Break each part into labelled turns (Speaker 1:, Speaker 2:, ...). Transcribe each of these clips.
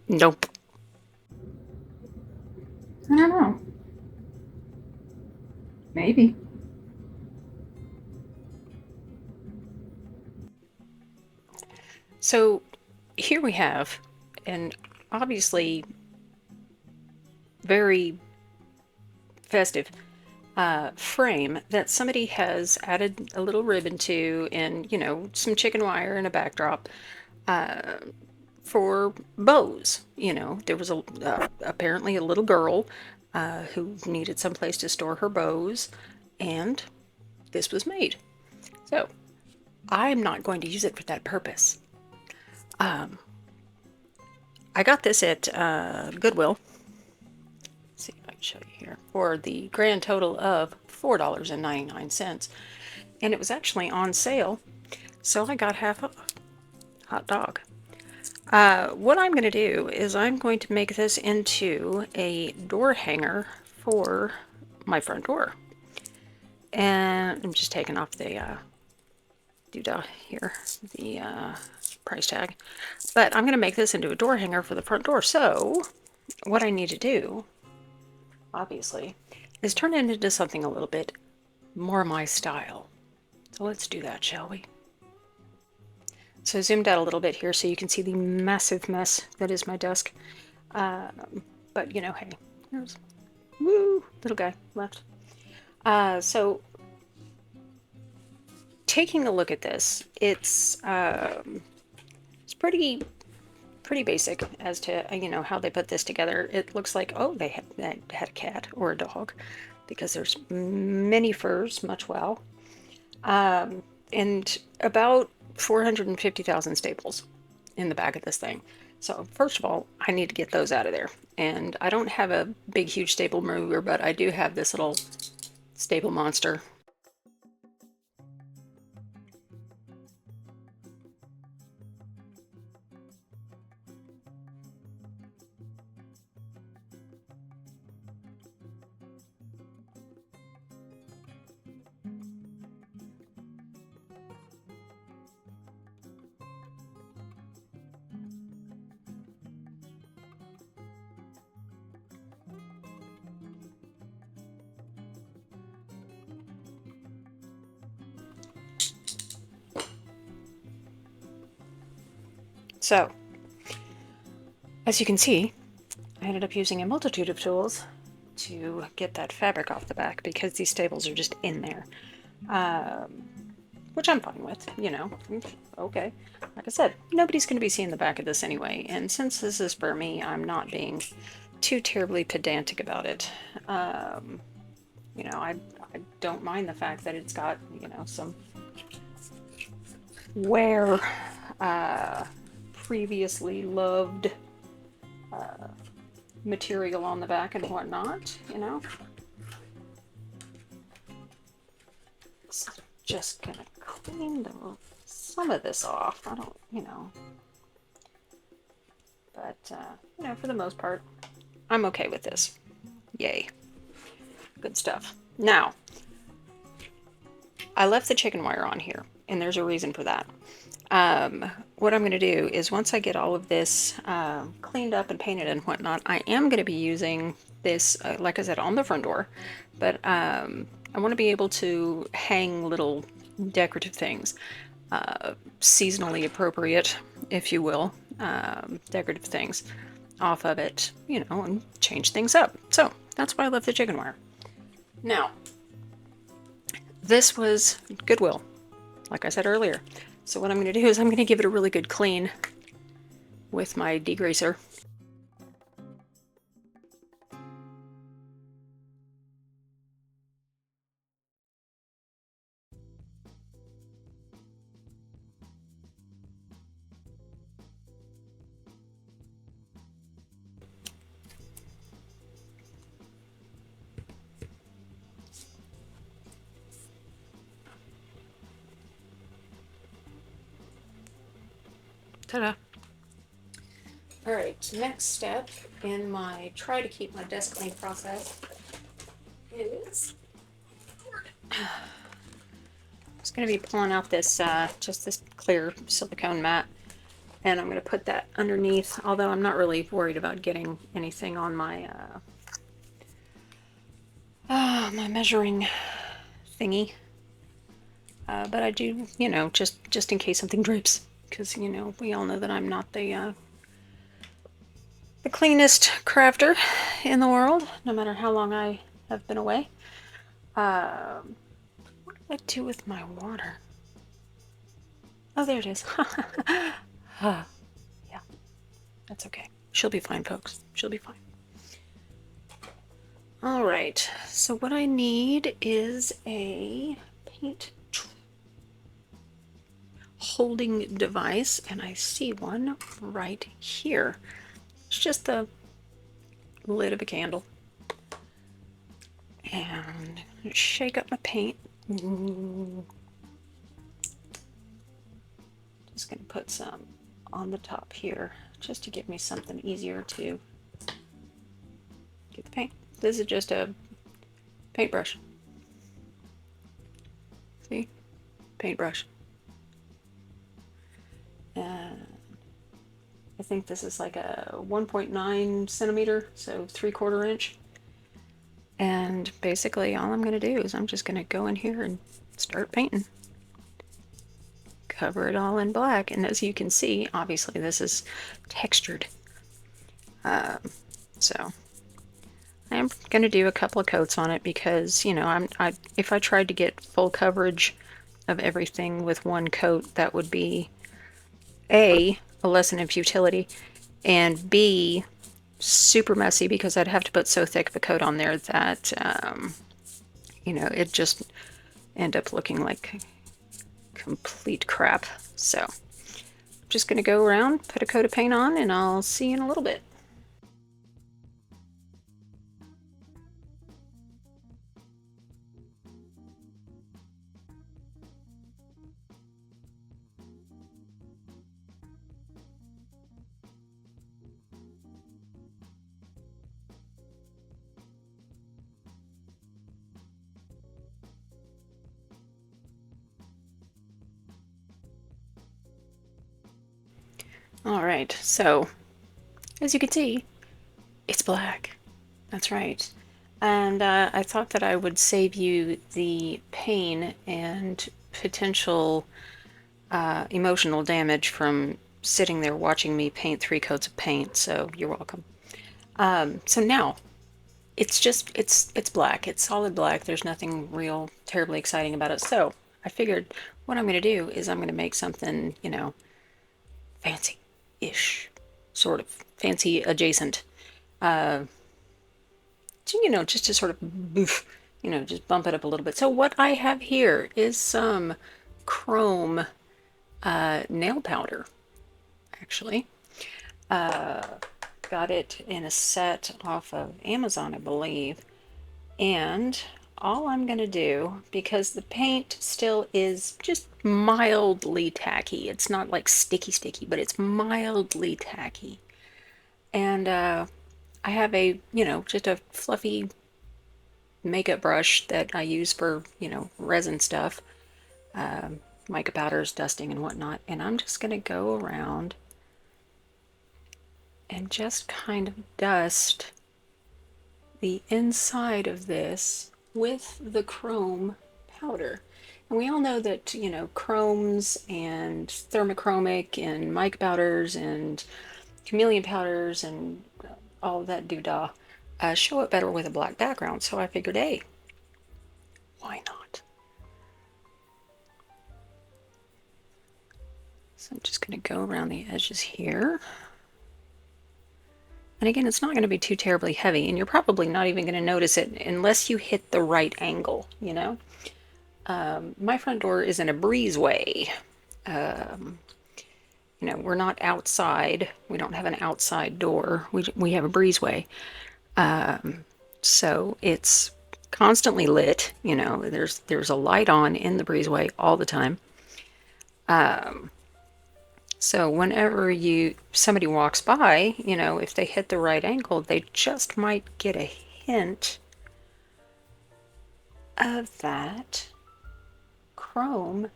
Speaker 1: Nope.
Speaker 2: I don't know. Maybe.
Speaker 1: So here we have an obviously very festive frame that somebody has added a little ribbon to, and some chicken wire and a backdrop uh, for bows. There was apparently a little girl who needed some place to store her bows, and this was made. So I'm not going to use it for that purpose. Um, I got this at Goodwill. Let's see if I can show you here, for the grand total of $4.99, and it was actually on sale, so I got half off. Hot dog. What I'm going to do is I'm going to make this into a door hanger for my front door. And I'm just taking off the doodah here, the price tag. But I'm going to make this into a door hanger for the front door. So what I need to do, obviously, is turn it into something a little bit more my style. So let's do that, shall we? So I zoomed out a little bit here so you can see the massive mess that is my desk. But hey, there's woo little guy left. So taking a look at this, it's pretty basic as to how they put this together. It looks like, oh, they had a cat or a dog, because there's many furs, much well, and about 450,000 staples in the back of this thing. So first of all, I need to get those out of there. And I don't have a big, huge staple remover, but I do have this little staple monster. So, as you can see, I ended up using a multitude of tools to get that fabric off the back, because these staples are just in there. Which I'm fine with, okay. Like I said, nobody's going to be seeing the back of this anyway, and since this is for me, I'm not being too terribly pedantic about it. I don't mind the fact that it's got, some wear, previously loved material on the back and whatnot. Just gonna clean some of this off. I don't. But, for the most part, I'm okay with this. Yay. Good stuff. Now, I left the chicken wire on here, and there's a reason for that. What I'm going to do is, once I get all of this cleaned up and painted and whatnot, I am going to be using this, like I said, on the front door, but I want to be able to hang little decorative things, seasonally appropriate, if you will, decorative things off of it, and change things up. So that's why I left the chicken wire. Now, this was Goodwill, like I said earlier. So what I'm going to do is I'm going to give it a really good clean with my degreaser. Ta-da! Alright, next step in my try to keep my desk clean process is just going to be pulling out this just this clear silicone mat, And I'm going to put that underneath, although I'm not really worried about getting anything on my my measuring thingy. But I do, you know, just in case something drips, because, you know, we all know that I'm not the cleanest crafter in the world, no matter how long I have been away. What do I do with my water? Oh, there it is. Yeah, that's okay. She'll be fine, folks. She'll be fine. All right, so what I need is a paint holding device, and I see one right here. It's just the lid of a candle. And shake up my paint. Just gonna put some on the top here, just to give me something easier to get the paint. This is just a paintbrush. See? Paintbrush. And I think this is like a 1.9 centimeter, so 3/4 inch. And basically all I'm going to do is I'm just going to go in here and start painting. Cover it all in black, and as you can see, obviously this is textured. So I am going to do a couple of coats on it because, you know, if I tried to get full coverage of everything with one coat, that would be A, a lesson in futility, and B, super messy because I'd have to put so thick of a coat on there that, you know, it just end up looking like complete crap. So I'm just going to go around, put a coat of paint on, and I'll see you in a little bit. Alright, so as you can see, it's black. That's right. And I thought that I would save you the pain and potential emotional damage from sitting there watching me paint 3 coats of paint, so you're welcome. So now, it's black. It's solid black. There's nothing real terribly exciting about it. So I figured what I'm going to do is I'm going to make something, you know, fancy-ish, sort of fancy adjacent. You know, just to sort of boof, you know, just bump it up a little bit. So what I have here is some chrome nail powder, actually. Got it in a set off of Amazon, I believe. And all I'm going to do, because the paint still is just mildly tacky. It's not like sticky, but it's mildly tacky. And I have a, you know, just a fluffy makeup brush that I use for, you know, resin stuff, mica powders, dusting, and whatnot. And I'm just going to go around and just kind of dust the inside of this with the chrome powder. And we all know that, you know, chromes and thermochromic and mica powders and chameleon powders and all of that doodah show up better with a black background. So I figured, hey, why not? So I'm just going to go around the edges here. And again, it's not going to be too terribly heavy, and you're probably not even going to notice it unless you hit the right angle, you know? My front door is in a breezeway. You know, we're not outside. We don't have an outside door. We have a breezeway. So it's constantly lit, you know, there's a light on in the breezeway all the time. So whenever somebody walks by, you know, if they hit the right angle, they just might get a hint of that chrome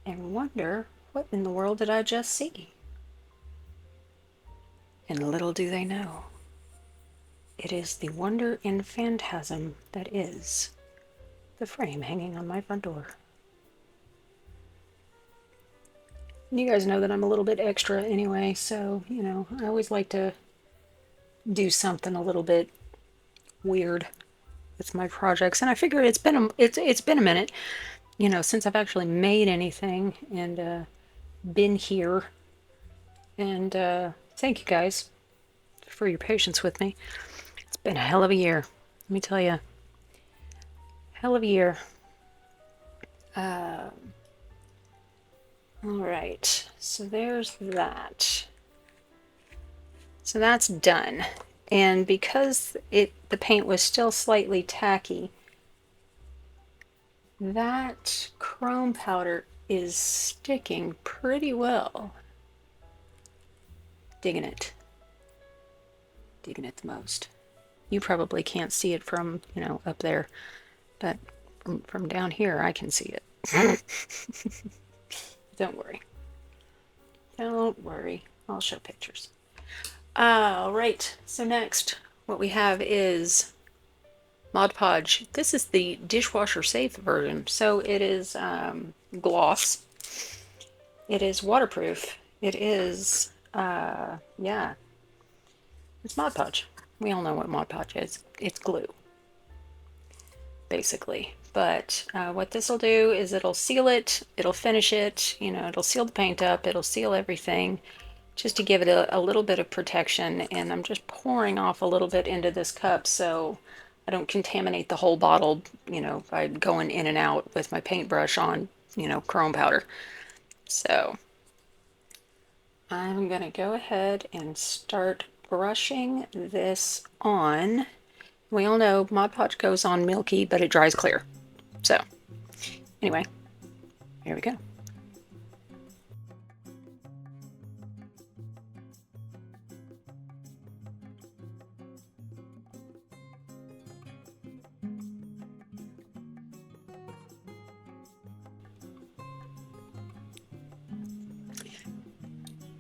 Speaker 1: and wonder, what in the world did I just see? And little do they know, it is the wonder and phantasm that is the frame hanging on my front door. And you guys know that I'm a little bit extra anyway, so, you know, I always like to do something a little bit weird with my projects. And I figure it's been a minute, you know, since I've actually made anything and been here. And thank you guys for your patience with me. It's been a hell of a year, let me tell you. Hell of a year. All right, so there's that. So that's done. And because the paint was still slightly tacky, that chrome powder is sticking pretty well. Digging it. Digging it the most. You probably can't see it from, you know, up there, but from down here I can see it. Don't worry. Don't worry. I'll show pictures. All right. So next, what we have is Mod Podge. This is the dishwasher safe version. So it is gloss. It is waterproof. It is, yeah, it's Mod Podge. We all know what Mod Podge is. It's glue, basically. But what this will do is it'll seal it, it'll finish it, you know, it'll seal the paint up, it'll seal everything, just to give it a little bit of protection. And I'm just pouring off a little bit into this cup so I don't contaminate the whole bottle, you know, by going in and out with my paintbrush on, you know, chrome powder. So I'm gonna go ahead and start brushing this on. We all know Mod Podge goes on milky, but it dries clear. So anyway, here we go.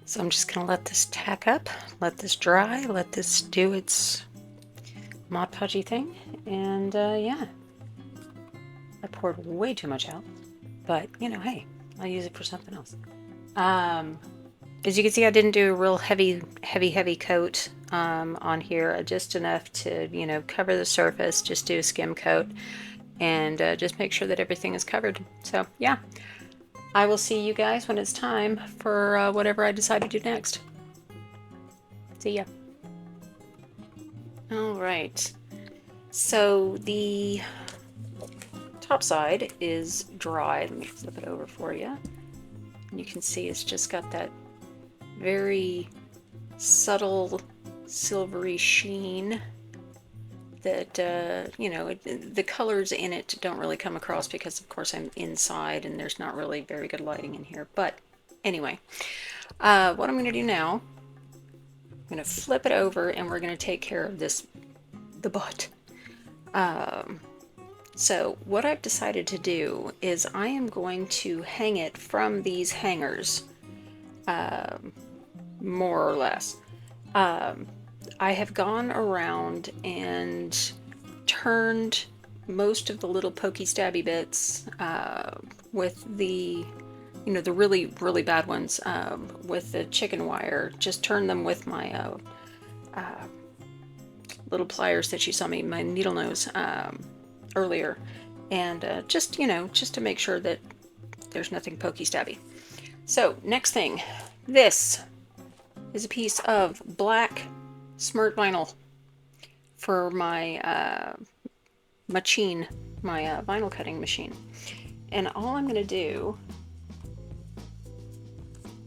Speaker 1: So I'm just gonna let this tack up, let this dry, let this do its Mod Podge thing, and yeah. I poured way too much out, but you know, hey, I'll use it for something else. As you can see, I didn't do a real heavy coat on here, just enough to, you know, cover the surface, just do a skim coat, and just make sure that everything is covered. So yeah, I will see you guys when it's time for whatever I decide to do next. See ya. All right, so the top side is dry. Let me flip it over for you. And you can see it's just got that very subtle silvery sheen that, you know, the colors in it don't really come across because, of course, I'm inside and there's not really very good lighting in here. But anyway, what I'm going to do now, I'm going to flip it over and we're going to take care of this, the butt. So what I've decided to do is I am going to hang it from these hangers, more or less. I have gone around and turned most of the little pokey stabby bits with the, you know, the really bad ones with the chicken wire. Just turn them with my little pliers that you saw me, my needle nose, earlier, and just, you know, just to make sure that there's nothing pokey stabby. So next thing, this is a piece of black smart vinyl for my machine, my vinyl cutting machine. And all I'm going to do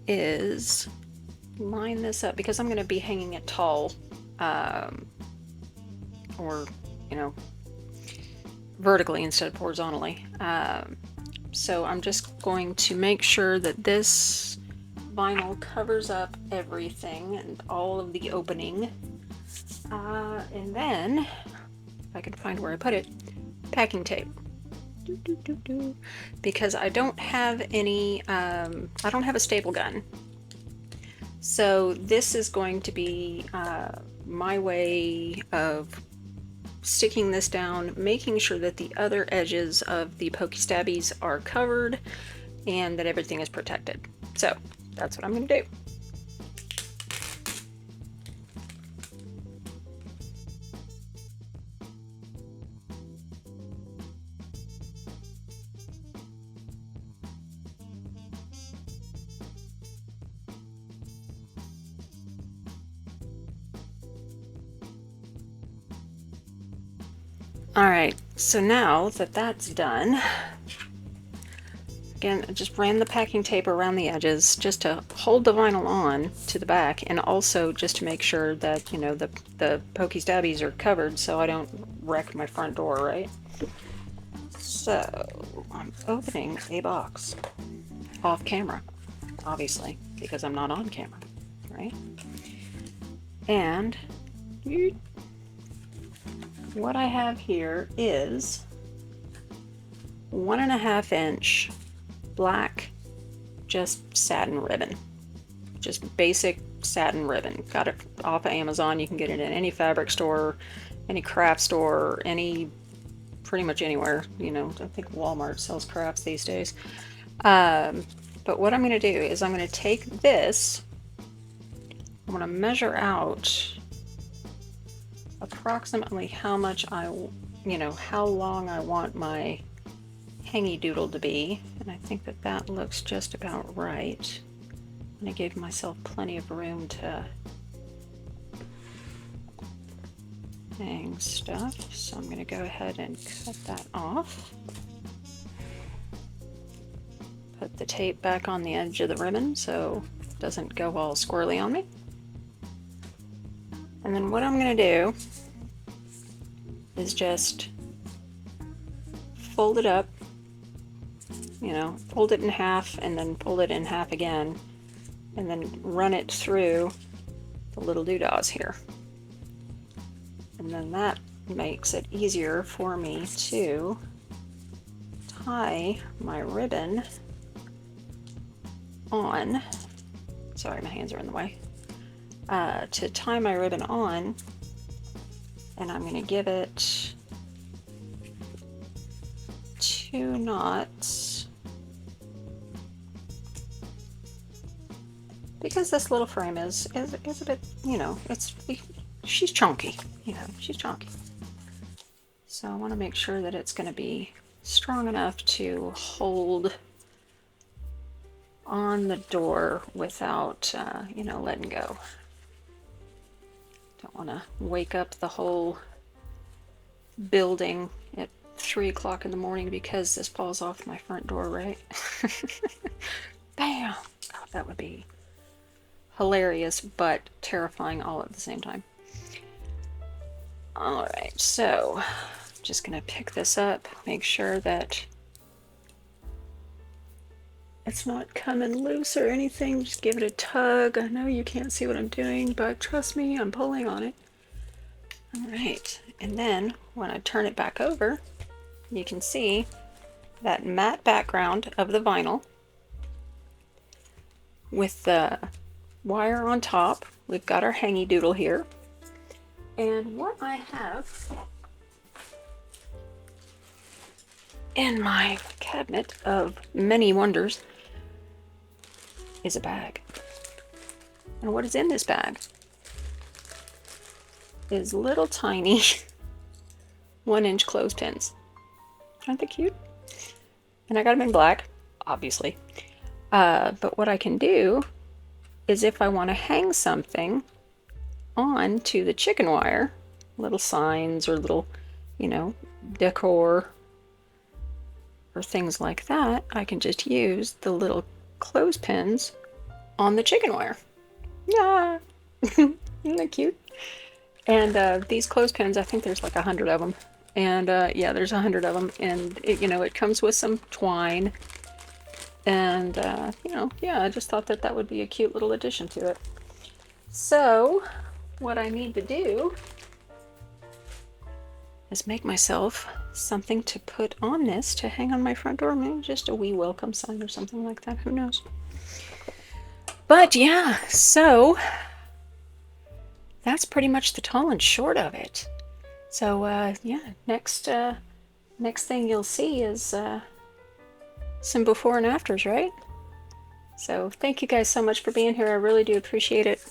Speaker 1: is line this up because I'm going to be hanging it tall, or, you know, vertically instead of horizontally. So I'm just going to make sure that this vinyl covers up everything and all of the opening. And then, if I can find where I put it, packing tape. Because I don't have any, I don't have a staple gun. So this is going to be my way of sticking this down, making sure that the other edges of the pokey stabbies are covered and that everything is protected. So that's what I'm going to do. Alright, so now that that's done, again, I just ran the packing tape around the edges just to hold the vinyl on to the back, and also just to make sure that, you know, the pokey stabbies are covered so I don't wreck my front door, right? So I'm opening a box off camera, obviously, because I'm not on camera, right? And what I have here is 1.5 inch black just satin ribbon, just basic satin ribbon. Got it off of Amazon. You can get it in any fabric store, any craft store, pretty much anywhere. You know, I think Walmart sells crafts these days. But what I'm going to do is I'm going to take this, I'm going to measure out approximately how much how long I want my hangy doodle to be, and I think that that looks just about right. I'm going to give myself plenty of room to hang stuff, so I'm going to go ahead and cut that off. Put the tape back on the edge of the ribbon so it doesn't go all squirrely on me. And then what I'm going to do is just fold it up, you know, fold it in half and then fold it in half again, and then run it through the little doodahs here. And then that makes it easier for me to tie my ribbon on. Sorry, my hands are in the way. To tie my ribbon on, and I'm going to give it 2 knots because this little frame is a bit, you know, she's chunky, you know, she's chunky. So I want to make sure that it's going to be strong enough to hold on the door without, you know, letting go. Don't want to wake up the whole building at 3 o'clock in the morning because this falls off my front door, right? Bam! Oh, that would be hilarious, but terrifying all at the same time. Alright, so just gonna pick this up, make sure that it's not coming loose or anything. Just give it a tug. I know you can't see what I'm doing, but trust me, I'm pulling on it. Alright, and then when I turn it back over, you can see that matte background of the vinyl with the wire on top. We've got our hangy doodle here. And what I have in my cabinet of many wonders is a bag. And what is in this bag is little tiny 1-inch clothespins. Aren't they cute? And I got them in black, obviously. But what I can do is if I want to hang something on to the chicken wire, little signs or little, you know, decor or things like that, I can just use the little clothespins on the chicken wire. Yeah, isn't that cute? And these clothespins, I think there's like 100 of them. And yeah, there's 100 of them. And it, you know, it comes with some twine. And you know, yeah, I just thought that that would be a cute little addition to it. So what I need to do is make myself something to put on this to hang on my front door. Maybe just a wee welcome sign or something like that. Who knows? But yeah, so that's pretty much the tall and short of it. So yeah, next thing you'll see is some before and afters, right? So thank you guys so much for being here. I really do appreciate it.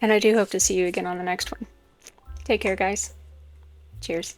Speaker 1: And I do hope to see you again on the next one. Take care, guys. Cheers.